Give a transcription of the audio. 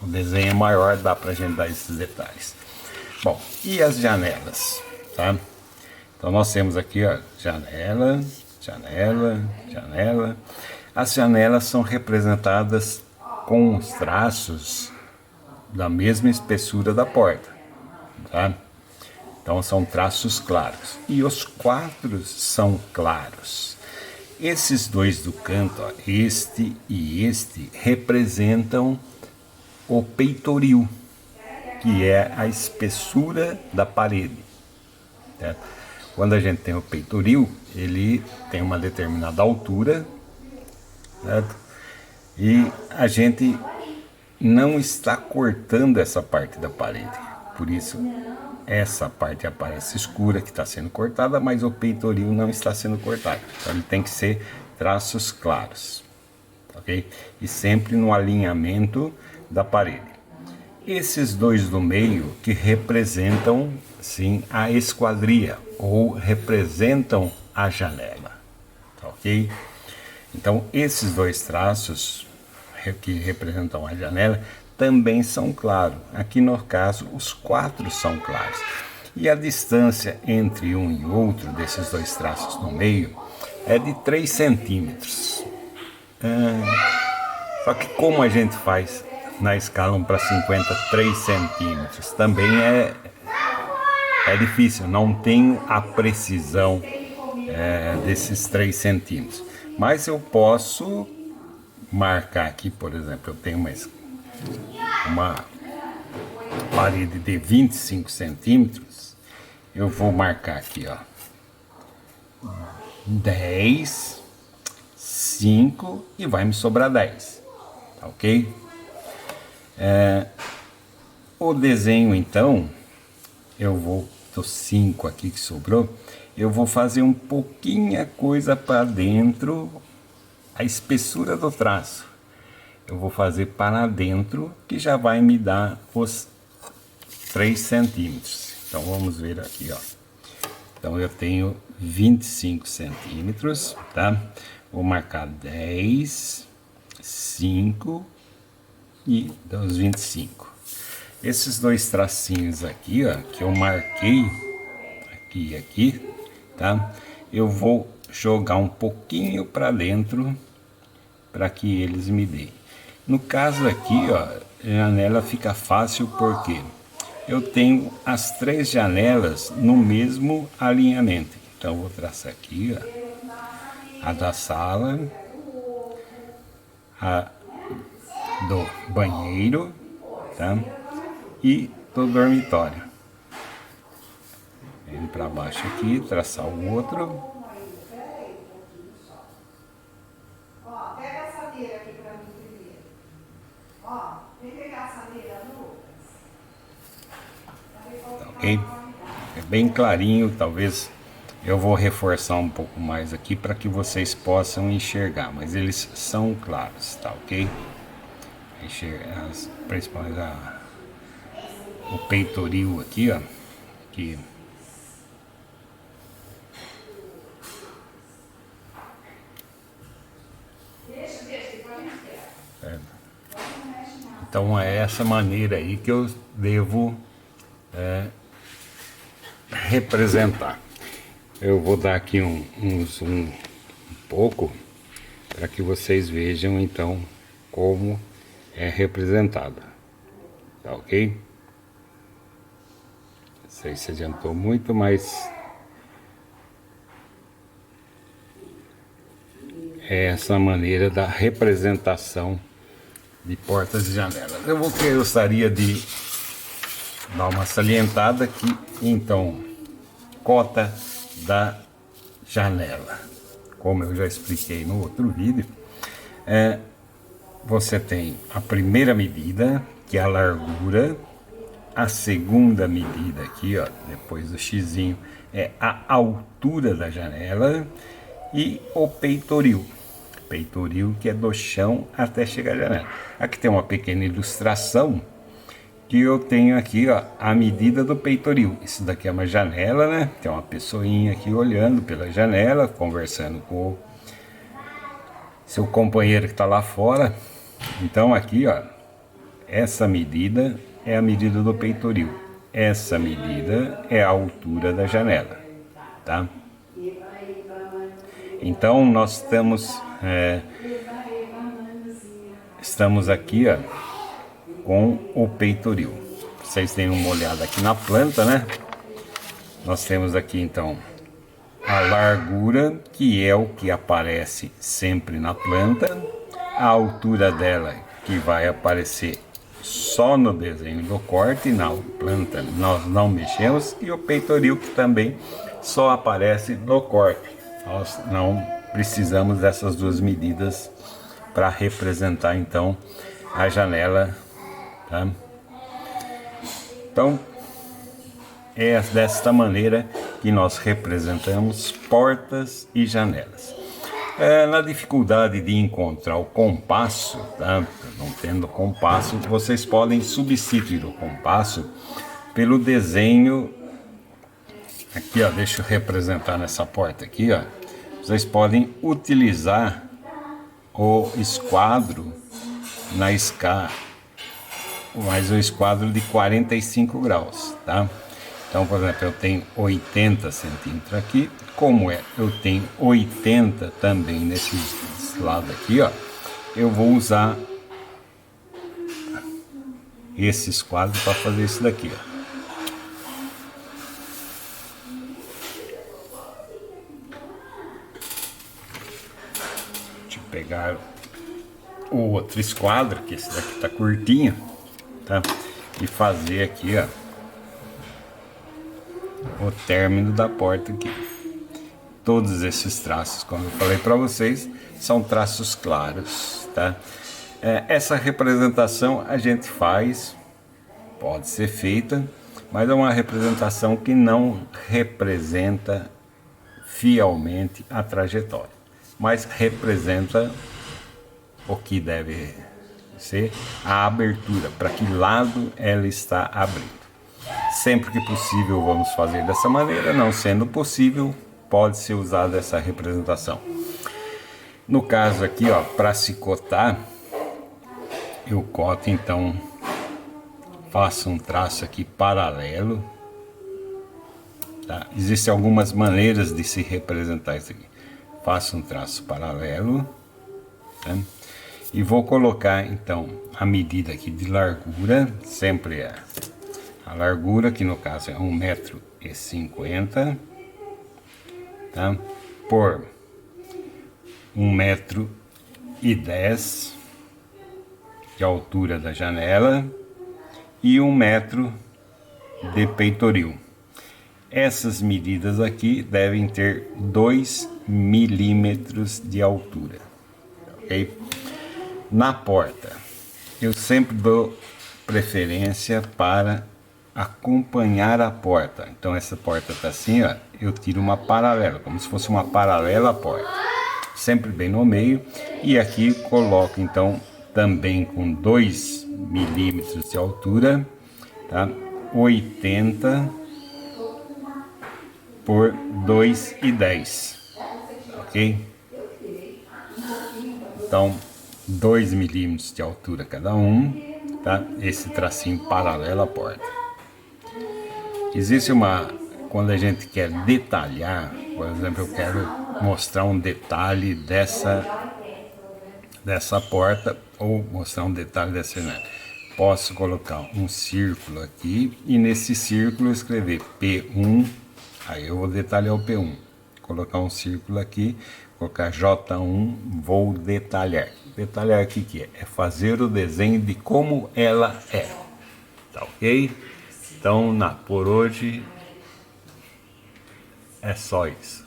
desenho é maior, dá pra gente dar esses detalhes. Bom, e as janelas, tá? Então nós temos aqui, ó, janela, janela, janela. As janelas são representadas com os traços da mesma espessura da porta, tá? Então são traços claros. E os quadros são claros. Esses dois do canto, ó, este e este, representam o peitoril, que é a espessura da parede, certo? Quando a gente tem o peitoril, ele tem uma determinada altura, certo? E a gente não está cortando essa parte da parede. Por isso, essa parte aparece escura, que está sendo cortada, mas o peitoril não está sendo cortado. Então, ele tem que ser traços claros, ok? E sempre no alinhamento da parede. Esses dois do meio que representam, sim, a esquadria, ou representam a janela, ok? Então, esses dois traços que representam a janela também são claros. Aqui no caso, os quatro são claros. E a distância entre um e outro desses dois traços no meio é de 3 centímetros. Só que como a gente faz na escala 1 para 50, 3 centímetros, também é difícil, não tenho a precisão desses 3 centímetros. Mas eu posso marcar aqui, por exemplo, eu tenho uma parede de 25 centímetros, eu vou marcar aqui, ó, 10, 5 e vai me sobrar 10, tá ok? O desenho, então, eu vou, dos 5 aqui que sobrou, eu vou fazer um pouquinho a coisa para dentro, a espessura do traço. Eu vou fazer para dentro, que já vai me dar os 3 centímetros. Então vamos ver aqui, ó. Então eu tenho 25 centímetros, tá? Vou marcar 10, 5 e os 25. Esses dois tracinhos aqui, ó, que eu marquei aqui e aqui, tá? Eu vou jogar um pouquinho para dentro para que eles me deem. No caso aqui, ó, a janela fica fácil porque eu tenho as 3 janelas no mesmo alinhamento. Então eu vou traçar aqui, ó, a da sala, a do banheiro, tá? E do dormitório. Vem para baixo aqui, traçar o outro. Ok? É bem clarinho, talvez eu vou reforçar um pouco mais aqui para que vocês possam enxergar, mas eles são claros, tá ok? Enxergar, principalmente o peitoril aqui, ó, que então é essa maneira aí que eu devo representar. Eu vou dar aqui um zoom um pouco para que vocês vejam então como é representado, tá ok? Não sei se adiantou muito, mas é essa maneira da representação de portas e janelas. Eu gostaria de dar uma salientada aqui, então, cota da janela. Como eu já expliquei no outro vídeo, você tem a primeira medida, que é a largura, a segunda medida aqui, ó, depois do xizinho, é a altura da janela e o peitoril. Peitoril que é do chão até chegar à janela. Aqui tem uma pequena ilustração que eu tenho aqui, ó, a medida do peitoril. Isso daqui é uma janela, né? Tem uma pessoinha aqui olhando pela janela, conversando com o seu companheiro que está lá fora. Então aqui, ó, Essa medida é a medida do peitoril. Essa medida é a altura da janela, tá? Então nós estamos aqui, ó, com o peitoril. Vocês têm uma olhada aqui na planta, né? Nós temos aqui então a largura, que é o que aparece sempre na planta, a altura dela, que vai aparecer só no desenho do corte, na planta nós não mexemos, e o peitoril, que também só aparece no corte. Nós não precisamos dessas duas medidas para representar então a janela, tá? Então é desta maneira que nós representamos portas e janelas. Na dificuldade de encontrar o compasso, tá? Não tendo compasso, vocês podem substituir o compasso pelo desenho. Aqui, ó, deixa eu representar nessa porta aqui, ó. Vocês podem utilizar o esquadro na escala, mas o esquadro de 45 graus, tá? Então, por exemplo, eu tenho 80 centímetros aqui. Como eu tenho 80 também nesse lado aqui, ó, eu vou usar esse esquadro para fazer isso daqui, ó. Deixa eu pegar o outro esquadro, que esse daqui tá curtinho, tá? E fazer aqui, ó, o término da porta aqui. Todos esses traços, como eu falei para vocês, são traços claros, tá? Essa representação a gente faz, pode ser feita, mas é uma representação que não representa fielmente a trajetória, mas representa o que deve ser a abertura, para que lado ela está abrindo. Sempre que possível vamos fazer dessa maneira, não sendo possível, pode ser usada essa representação. No caso aqui, ó, para se cotar, eu coto, então faço um traço aqui paralelo, tá? Existem algumas maneiras de se representar isso aqui. Faço um traço paralelo, tá? E vou colocar então a medida aqui de largura, sempre é a largura, que no caso é 1,50 m, tá? Por 1,10 m de altura da janela e 1 metro de peitoril. Essas medidas aqui devem ter 2 milímetros de altura, ok? Na porta, eu sempre dou preferência para acompanhar a porta. Então essa porta tá assim, ó, eu tiro uma paralela, como se fosse uma paralela à porta, sempre bem no meio, e aqui coloco então também com 2 milímetros de altura, tá? 80 por 2,10, ok? Então 2 milímetros de altura cada um, tá? Esse tracinho paralelo à porta. Existe quando a gente quer detalhar, por exemplo, eu quero mostrar um detalhe dessa porta, ou mostrar um detalhe dessa janela. Posso colocar um círculo aqui e nesse círculo escrever P1, aí eu vou detalhar o P1. Colocar um círculo aqui, colocar J1, vou detalhar. Detalhar aqui que é fazer o desenho de como ela é, tá ok? Então, por hoje é só isso.